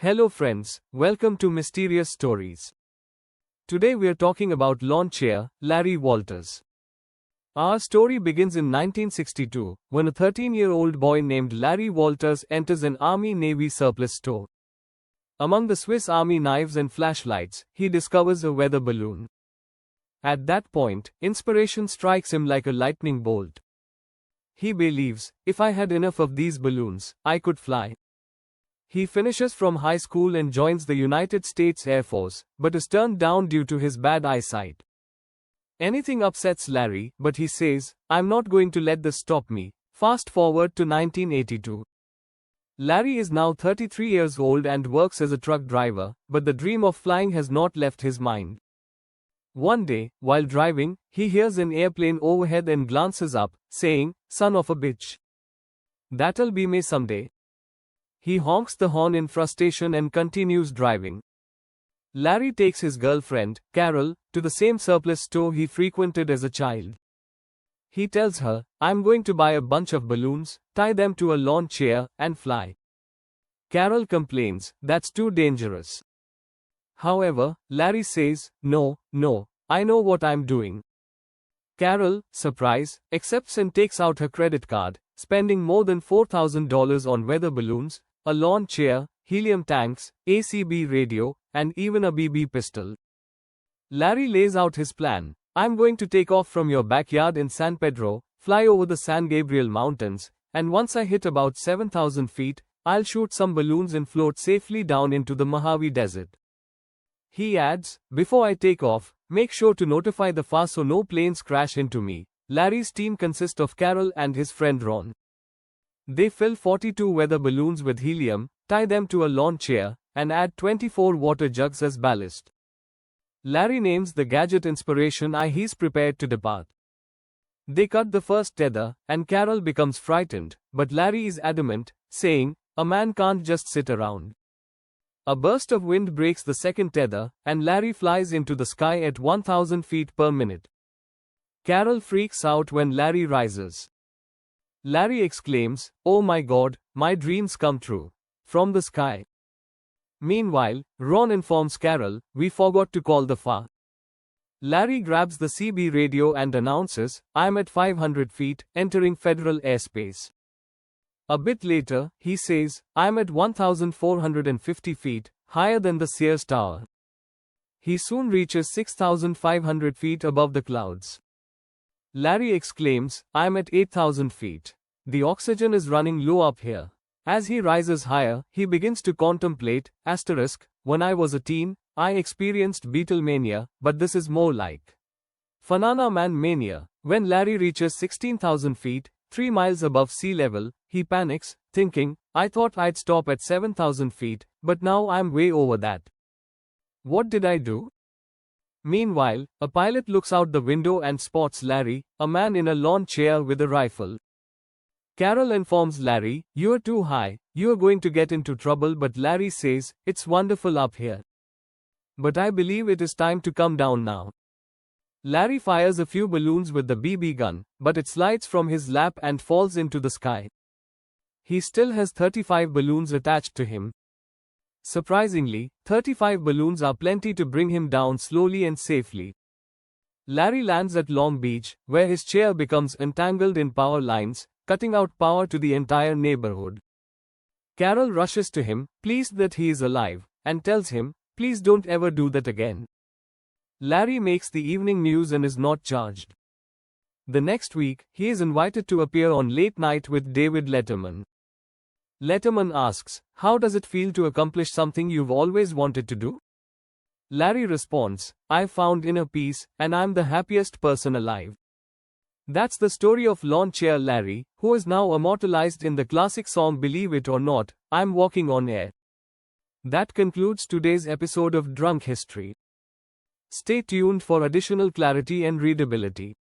Hello friends, welcome to Mysterious Stories. Today we are talking about lawn chair, Larry Walters. Our story begins in 1962, when a 13-year-old boy named Larry Walters enters an Army-Navy surplus store. Among the Swiss Army knives and flashlights, he discovers a weather balloon. At that point, inspiration strikes him like a lightning bolt. He believes, if I had enough of these balloons, I could fly. He finishes from high school and joins the United States Air Force, but is turned down due to his bad eyesight. Anything upsets Larry, but he says, I'm not going to let this stop me. Fast forward to 1982. Larry is now 33 years old and works as a truck driver, but the dream of flying has not left his mind. One day, while driving, he hears an airplane overhead and glances up, saying, "Son of a bitch. That'll be me someday." He honks the horn in frustration and continues driving. Larry takes his girlfriend, Carol, to the same surplus store he frequented as a child. He tells her, I'm going to buy a bunch of balloons, tie them to a lawn chair, and fly. Carol complains, that's too dangerous. However, Larry says, no, I know what I'm doing. Carol, surprised, accepts and takes out her credit card, spending more than $4,000 on weather balloons, a lawn chair, helium tanks, ACB radio, and even a BB pistol. Larry lays out his plan. I'm going to take off from your backyard in San Pedro, fly over the San Gabriel Mountains, and once I hit about 7,000 feet, I'll shoot some balloons and float safely down into the Mojave Desert. He adds, before I take off, make sure to notify the FAA so no planes crash into me. Larry's team consists of Carol and his friend Ron. They fill 42 weather balloons with helium, tie them to a lawn chair, and add 24 water jugs as ballast. Larry names the gadget Inspiration I. He's prepared to depart. They cut the first tether, and Carol becomes frightened, but Larry is adamant, saying, a man can't just sit around. A burst of wind breaks the second tether, and Larry flies into the sky at 1,000 feet per minute. Carol freaks out when Larry rises. Larry exclaims, oh my God, my dreams come true. From the sky. Meanwhile, Ron informs Carol, we forgot to call the FAA. Larry grabs the CB radio and announces, I'm at 500 feet, entering federal airspace. A bit later, he says, I'm at 1,450 feet, higher than the Sears Tower. He soon reaches 6,500 feet above the clouds. Larry exclaims, I'm at 8,000 feet. The oxygen is running low up here. As he rises higher, he begins to contemplate, when I was a teen, I experienced Beatlemania, but this is more like Banana Man mania. When Larry reaches 16,000 feet, 3 miles above sea level, he panics, thinking, I thought I'd stop at 7,000 feet, but now I'm way over that. What did I do? Meanwhile, a pilot looks out the window and spots Larry, a man in a lawn chair with a rifle. Carol informs Larry, you're too high, you're going to get into trouble, but Larry says, it's wonderful up here. But I believe it is time to come down now. Larry fires a few balloons with the BB gun, but it slides from his lap and falls into the sky. He still has 35 balloons attached to him. Surprisingly, 35 balloons are plenty to bring him down slowly and safely. Larry lands at Long Beach, where his chair becomes entangled in power lines, cutting out power to the entire neighborhood. Carol rushes to him, pleased that he is alive, and tells him, please don't ever do that again. Larry makes the evening news and is not charged. The next week, he is invited to appear on Late Night with David Letterman. Letterman asks, how does it feel to accomplish something you've always wanted to do? Larry responds, I've found inner peace, and I'm the happiest person alive. That's the story of lawn chair Larry, who is now immortalized in the classic song Believe It or Not, I'm Walking on Air. That concludes today's episode of Drunk History. Stay tuned for additional clarity and readability.